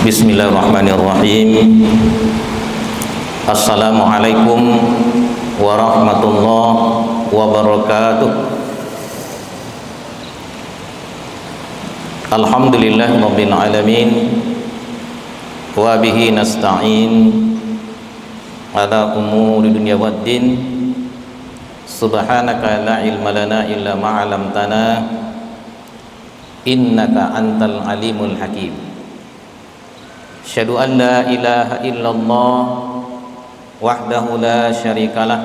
Bismillahirrahmanirrahim. Assalamualaikum warahmatullahi wabarakatuh. Alhamdulillahirabbil alamin wa bihi nasta'in ala umuri dunya waddin. Subhanaka la ilma lana illa ma 'allamtana innaka antal alimul hakim. Asyhadu an la ilaha illallah wahdahu la syarikalah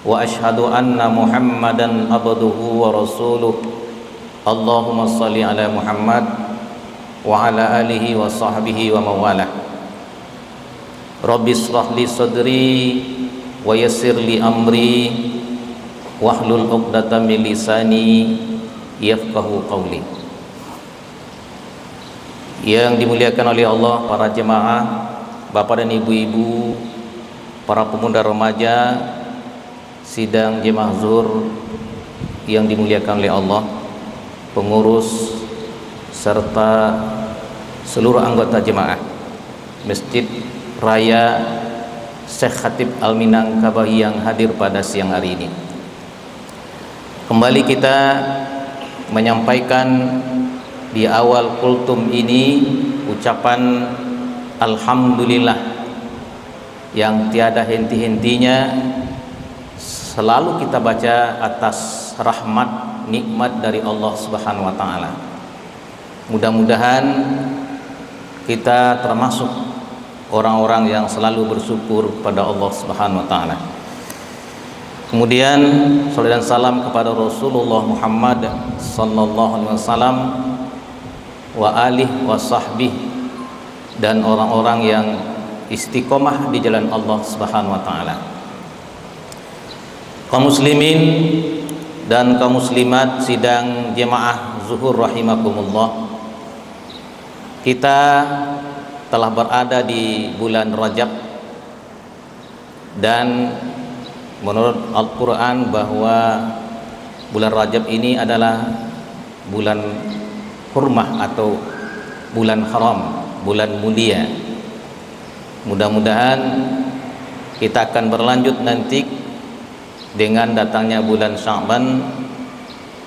wa asyhadu anna Muhammadan abduhu wa rasuluh. Allahumma shalli ala Muhammad wa ala alihi wa sahbihi wa mawalah. Rabbi shrah li sadri wa yassir li amri wahlul 'uqdatam min lisani yafqahu qawli. Yang dimuliakan oleh Allah, para jemaah, bapak dan ibu-ibu, para pemuda remaja, sidang jemaah zuhur yang dimuliakan oleh Allah, pengurus serta seluruh anggota jemaah Masjid Raya Syekh Khatib Al-Minangkabahi yang hadir pada siang hari ini. Kembali kita menyampaikan di awal kultum ini ucapan alhamdulillah yang tiada henti-hentinya selalu kita baca atas rahmat nikmat dari Allah Subhanahu wa taala. Mudah-mudahan kita termasuk orang-orang yang selalu bersyukur kepada Allah Subhanahu wa taala. Kemudian salam dan salam kepada Rasulullah Muhammad sallallahu alaihi wasallam wa alihi wa sahbihi dan orang-orang yang istiqomah di jalan Allah Subhanahu wa taala. Kaum muslimin dan kaum muslimat sidang jemaah zuhur rahimakumullah. Kita telah berada di bulan Rajab dan menurut Al-Qur'an bahwa bulan Rajab ini adalah bulan hurmah atau bulan haram, bulan mulia. Mudah-mudahan kita akan berlanjut nanti dengan datangnya bulan Sya'ban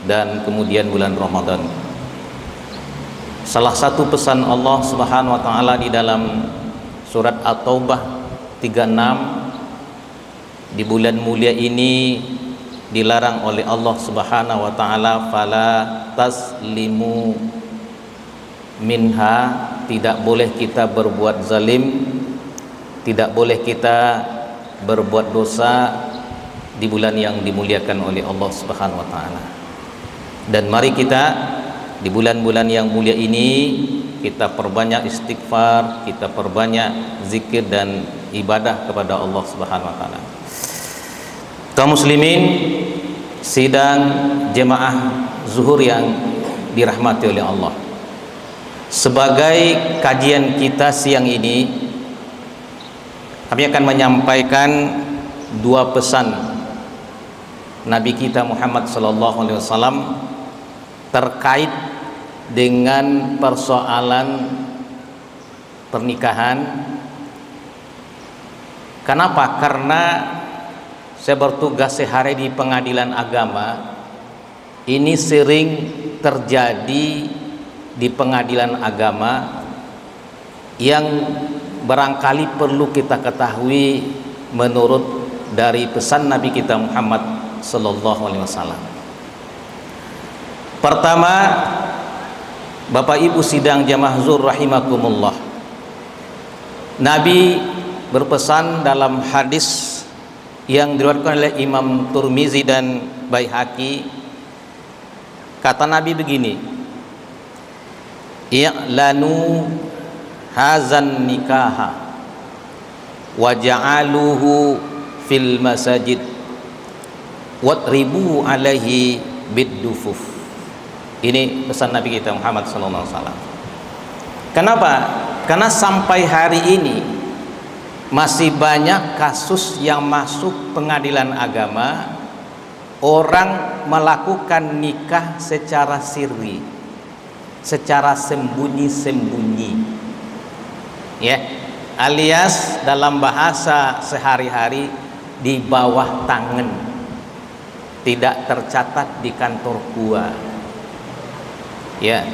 dan kemudian bulan Ramadan. Salah satu pesan Allah Subhanahu wa taala di dalam surat At-Taubah 36, di bulan mulia ini dilarang oleh Allah Subhanahu wa taala fala taslimu minha, tidak boleh kita berbuat zalim, tidak boleh kita berbuat dosa di bulan yang dimuliakan oleh Allah Subhanahu wa taala. Dan mari kita di bulan-bulan yang mulia ini kita perbanyak istighfar, kita perbanyak zikir dan ibadah kepada Allah Subhanahu wa taala. Kaum muslimin sidang jemaah zuhur yang dirahmati oleh Allah, sebagai kajian kita siang ini kami akan menyampaikan dua pesan Nabi kita Muhammad sallallahu alaihi wasallam terkait dengan persoalan pernikahan. Kenapa? Karena saya bertugas sehari di pengadilan agama. Ini sering terjadi di pengadilan agama yang barangkali perlu kita ketahui menurut dari pesan Nabi kita Muhammad sallallahu alaihi wasallam. Pertama, Bapak Ibu sidang jamaah zuhur rahimakumullah, Nabi berpesan dalam hadis yang diriwayatkan oleh Imam Tirmizi dan Baihaqi. Kata Nabi begini, i'lanu hazan nikaha wa ja'aluhu fil masajid watribu alaihi biddufuf. Ini pesan Nabi kita Muhammad sallallahu alaihi wasallam. Kenapa? Karena sampai hari ini masih banyak kasus yang masuk pengadilan agama, orang melakukan nikah secara sirri, secara sembunyi-sembunyi. ya, alias dalam bahasa sehari-hari di bawah tangan, tidak tercatat di kantor gua. Ya,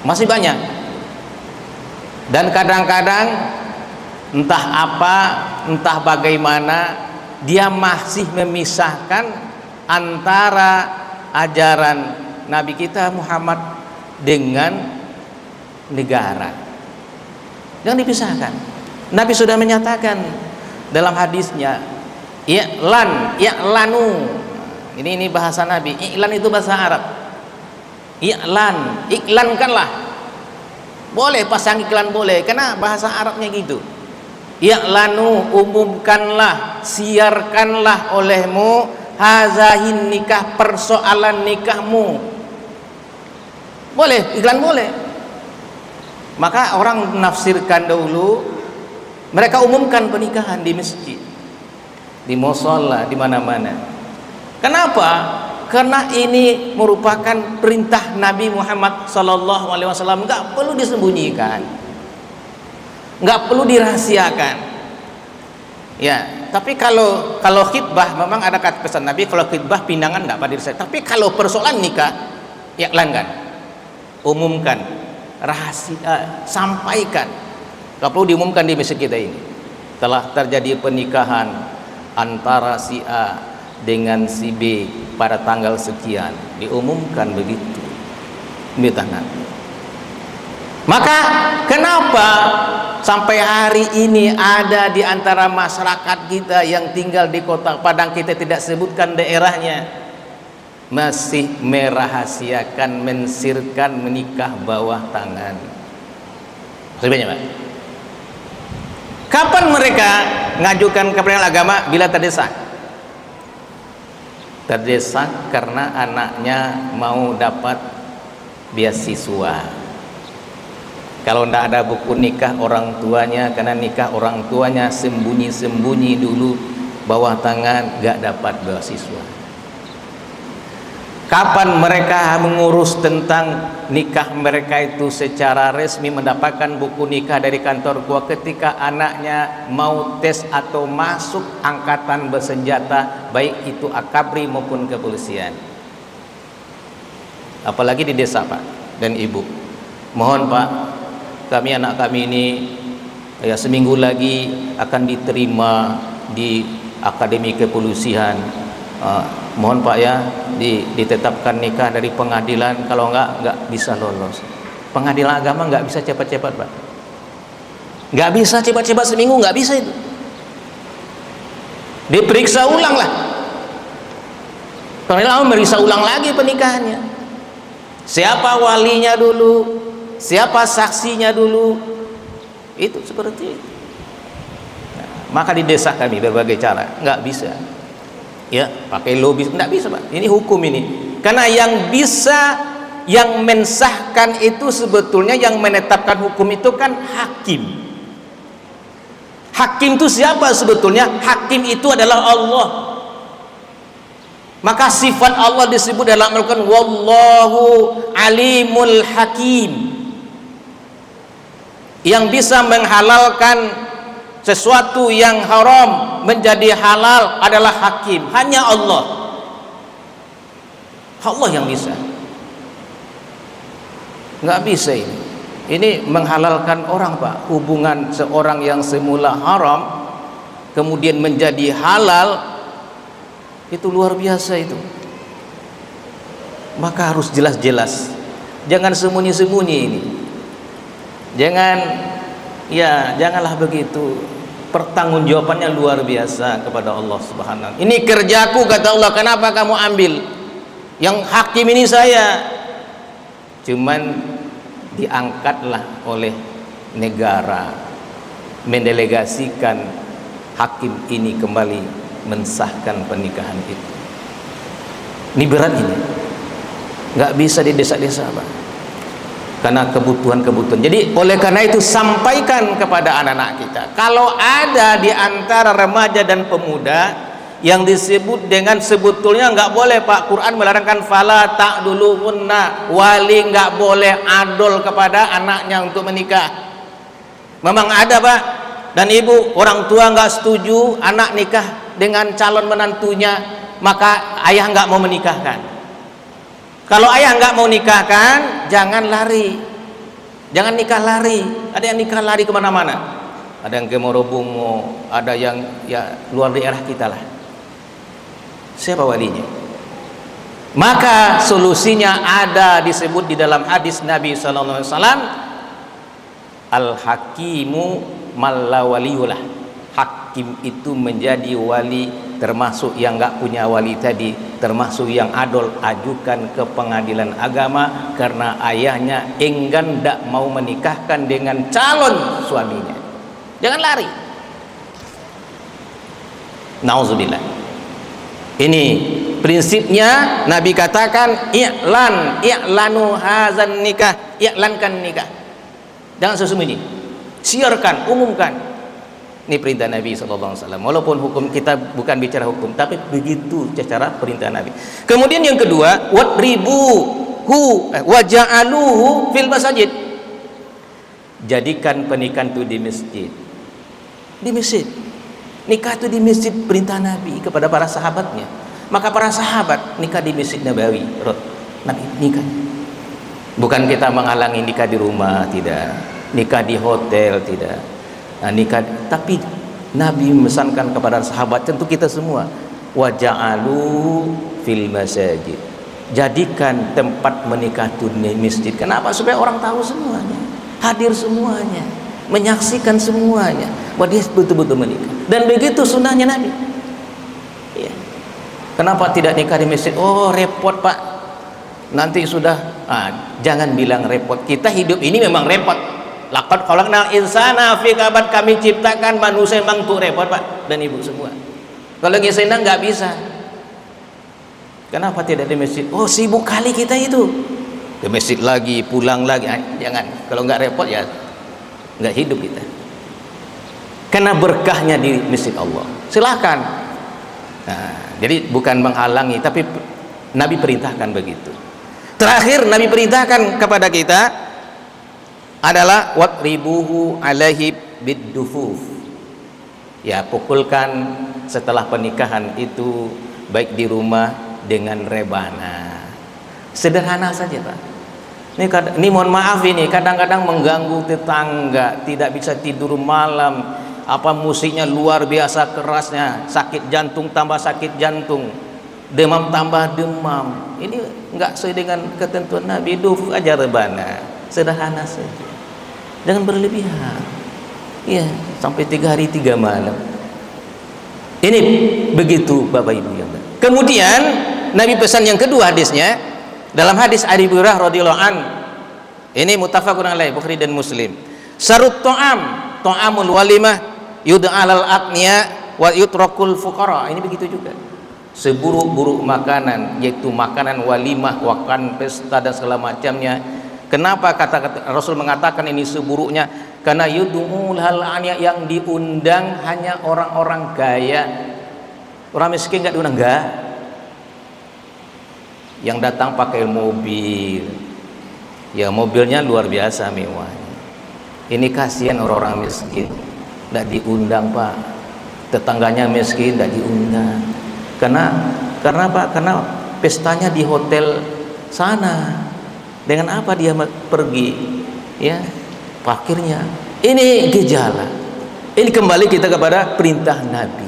masih banyak. Dan kadang-kadang entah apa, entah bagaimana, dia masih memisahkan antara ajaran Nabi kita Muhammad dengan negara. Jangan dipisahkan. Nabi sudah menyatakan dalam hadisnya, i'lanu. Ini bahasa Nabi. I'lan itu bahasa Arab. I'lan, iklankanlah. Boleh pasang iklan, boleh, karena bahasa Arabnya gitu. I'lanu, umumkanlah, siarkanlah olehmu hazahin nikah, persoalan nikahmu. Boleh, iklan boleh. Maka orang menafsirkan dahulu, mereka umumkan pernikahan di masjid, di mushola, di mana-mana. Kenapa? Karena ini merupakan perintah Nabi Muhammad SAW. Nggak perlu disembunyikan, nggak perlu dirahasiakan. Ya, tapi kalau khitbah memang ada kata pesan Nabi, kalau khitbah pinangan nggak pada diri. Tapi kalau persoalan nikah, iklankan, umumkan, rahasia, sampaikan. Nggak perlu diumumkan di masjid kita ini. Telah terjadi pernikahan antara si A dengan si B pada tanggal sekian, diumumkan begitu. Maka kenapa sampai hari ini ada di antara masyarakat kita yang tinggal di Kota Padang, kita tidak sebutkan daerahnya, masih merahasiakan, mensirkan menikah bawah tangan? Masih banyak, Pak. Kapan mereka ngajukan ke pengadilan agama? Bila terdesak. Terdesak karena anaknya mau dapat beasiswa. Kalau tidak ada buku nikah orang tuanya, karena nikah orang tuanya sembunyi-sembunyi dulu bawah tangan, gak dapat beasiswa. Kapan mereka mengurus tentang nikah mereka itu secara resmi, mendapatkan buku nikah dari kantor gua? Ketika anaknya mau tes atau masuk angkatan bersenjata, baik itu akabri maupun kepolisian. Apalagi di desa, Pak dan Ibu. Mohon Pak, kami, anak kami ini ya seminggu lagi akan diterima di Akademi Kepolisian. Mohon Pak ya, ditetapkan nikah dari pengadilan, kalau enggak bisa lolos. Pengadilan agama enggak bisa cepat-cepat, Pak. Enggak bisa cepat-cepat, seminggu enggak bisa itu. Diperiksa ulang lah. Pengadilan meriksa ulang lagi pernikahannya. Siapa walinya dulu, siapa saksinya dulu. Itu seperti itu. Nah, maka di desa kami berbagai cara, enggak bisa. Ya, pakai lobby, enggak bisa, Pak. Ini hukum ini. Karena yang bisa, yang mensahkan itu sebetulnya, yang menetapkan hukum itu kan hakim. Hakim itu siapa sebetulnya? Hakim itu adalah Allah. Maka sifat Allah disebut dalam Al-Quran, wallahu alimul hakim. Yang bisa menghalalkan sesuatu yang haram menjadi halal adalah hakim, hanya Allah. Allah yang bisa. Nggak bisa ini. Ini menghalalkan orang, Pak. Hubungan seorang yang semula haram kemudian menjadi halal, itu luar biasa itu. Maka harus jelas-jelas. Jangan sembunyi-sembunyi ini. Janganlah begitu. Pertanggungjawabannya luar biasa kepada Allah Subhanahu. Ini kerjaku, kata Allah, kenapa kamu ambil? Yang hakim ini saya. Cuman diangkatlah oleh negara, mendelegasikan hakim ini kembali mensahkan pernikahan itu. Ini berat ini. Nggak bisa di desa-desa, Pak. Karena kebutuhan-kebutuhan. Jadi oleh karena itu sampaikan kepada anak-anak kita, kalau ada di antara remaja dan pemuda yang disebut dengan, sebetulnya nggak boleh, Pak, Quran melarangkan fala ta'duluhunna, wali nggak boleh adol kepada anaknya untuk menikah. Memang ada Pak dan Ibu, orang tua nggak setuju anak nikah dengan calon menantunya, maka ayah nggak mau menikahkan. Kalau ayah nggak mau nikahkan, jangan lari, jangan nikah lari. Ada yang nikah lari kemana-mana, ada yang ke Morobungo, ada yang ya luar daerah kita lah. Siapa walinya? Maka solusinya ada disebut di dalam hadis Nabi SAW, al-hakimu mallawaliyulah. Hakim itu menjadi wali, termasuk yang nggak punya wali tadi, termasuk yang adol, ajukan ke pengadilan agama karena ayahnya enggan tidak mau menikahkan dengan calon suaminya. Jangan lari. Nauzubillah. Ini prinsipnya. Nabi katakan i'lanu hazan nikah, i'lankan nikah, jangan sembunyi, siarkan, umumkan. Ini perintah Nabi SAW. Walaupun hukum kita bukan bicara hukum, tapi begitu cara perintah Nabi. Kemudian yang kedua, waja'aluhu fil masajid. Jadikan pernikahan itu di masjid. Di masjid. Nikah itu di masjid, perintah Nabi kepada para sahabatnya. Maka para sahabat nikah di Masjid Nabawi. Nabi nikah. Bukan kita menghalangi nikah di rumah, tidak. Nikah di hotel, tidak. Nah, nikah, tapi Nabi memesankan kepada sahabat, tentu kita semua, waja'alu fil masajid. Jadikan tempat menikah itu di masjid. Kenapa? Supaya orang tahu semuanya, hadir semuanya, menyaksikan semuanya bahwa dia betul-betul menikah. Dan begitu sunnahnya Nabi. Ya. Kenapa tidak nikah di masjid? Oh repot Pak, nanti sudah. Jangan bilang repot. Kita hidup ini memang repot. Laqad khalaqnal insana fi kabad, kami ciptakan manusia memang tuh repot Pak dan Ibu semua. Kalau lagi senang nggak bisa. Kenapa tidak di masjid? Oh sibuk kali kita itu. Ke masjid lagi, pulang lagi. Jangan. Kalau nggak repot ya nggak hidup kita. Karena berkahnya di masjid Allah. Silakan. Nah, jadi bukan menghalangi, tapi Nabi perintahkan begitu. Terakhir Nabi perintahkan kepada kita adalah watribuhu alaihi biddufuf. Ya, pukulkan setelah pernikahan itu baik di rumah dengan rebana. Sederhana saja Pak. Ini mohon maaf, ini kadang-kadang mengganggu tetangga, tidak bisa tidur malam, apa musiknya luar biasa kerasnya, sakit jantung tambah sakit jantung, demam tambah demam. Ini enggak sesuai dengan ketentuan Nabi. Dufuf aja rebana, sederhana saja. Jangan berlebihan. Ya, sampai 3 hari 3 malam. Ini begitu Bapak Ibu yang baik. Kemudian Nabi pesan yang kedua hadisnya dalam hadis Abi Hurairah radhiyallahu an. Ini muttafaqun alaih, Bukhari dan Muslim. Sarut ta'amul walimah yud'alal aqniya wa yutrakul fuqara. Ini begitu juga. Seburuk-buruk makanan, yaitu makanan walimah, makan pesta dan segala macamnya. Kenapa kata Rasul mengatakan ini seburuknya? Karena yud'ul hal'aniya, yang diundang hanya orang-orang kaya. Orang miskin enggak diundang, enggak. Yang datang pakai mobil. Ya mobilnya luar biasa mewahnya. Ini kasihan orang-orang miskin. Enggak diundang Pak. Tetangganya miskin enggak diundang. Karena apa? Karena pestanya di hotel sana. Dengan apa dia pergi? Ya, fakirnya. Ini gejala. Ini kembali kita kepada perintah Nabi.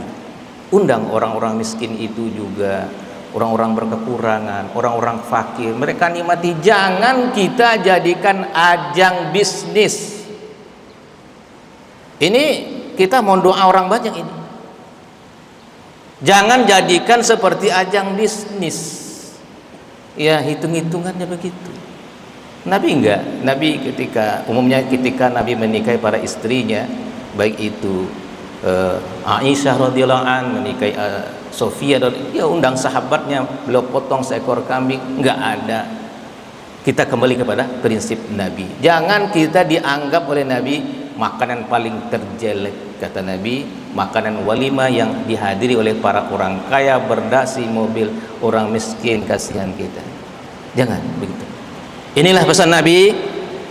Undang orang-orang miskin itu juga, orang-orang berkekurangan, orang-orang fakir. Mereka nikmati. Jangan kita jadikan ajang bisnis. Ini kita mohon doa orang banyak ini. Jangan jadikan seperti ajang bisnis. Ya, hitung-hitungannya begitu. Nabi enggak. Nabi umumnya ketika Nabi menikahi para istrinya, baik itu Aisyah radhiyallahu an menikahi Sofia, dia undang sahabatnya, beliau potong seekor kambing, enggak ada. Kita kembali kepada prinsip Nabi. Jangan kita dianggap oleh Nabi makanan paling terjelek. Kata Nabi, makanan walimah yang dihadiri oleh para orang kaya, berdasi mobil, orang miskin, kasihan kita. Jangan begitu. Inilah pesan Nabi.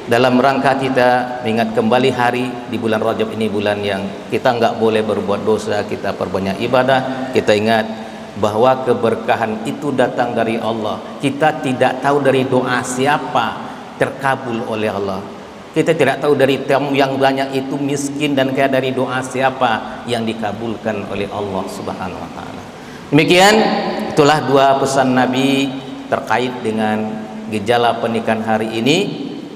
dalam rangka kita mengingat kembali hari di bulan Rajab ini, bulan yang kita nggak boleh berbuat dosa, kita perbanyak ibadah. Kita ingat bahwa keberkahan itu datang dari Allah. Kita tidak tahu dari doa siapa terkabul oleh Allah. Kita tidak tahu dari tamu yang banyak itu miskin dan kaya dari doa siapa yang dikabulkan oleh Allah Subhanahu wa taala. Demikian, itulah dua pesan Nabi terkait dengan gejala pernikahan hari ini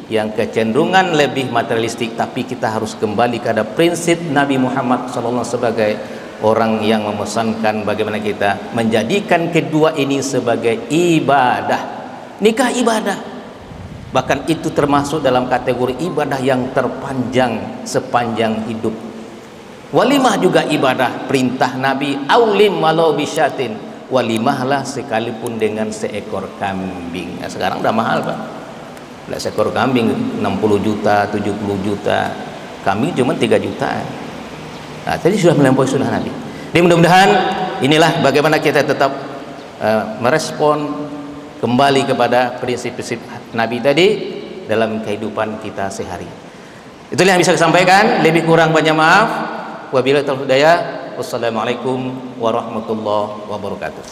yang kecenderungan lebih materialistik, tapi kita harus kembali kepada prinsip Nabi Muhammad SAW sebagai orang yang memesankan bagaimana kita menjadikan kedua ini sebagai ibadah. Nikah ibadah, bahkan itu termasuk dalam kategori ibadah yang terpanjang sepanjang hidup. Walimah juga ibadah, perintah Nabi, aulim walau bisyatin, walimahlah sekalipun dengan seekor kambing. Nah, sekarang udah mahal Pak, seekor kambing 60 juta, 70 juta, kambing cuma 3 juta. Nah, tadi sudah melampaui sunnah Nabi. Jadi mudah-mudahan inilah bagaimana kita tetap merespon kembali kepada prinsip-prinsip Nabi tadi dalam kehidupan kita sehari. Itulah yang bisa saya sampaikan, lebih kurang banyak maaf. Wabillahi taufiq hidayah. Wassalamualaikum warahmatullahi wabarakatuh.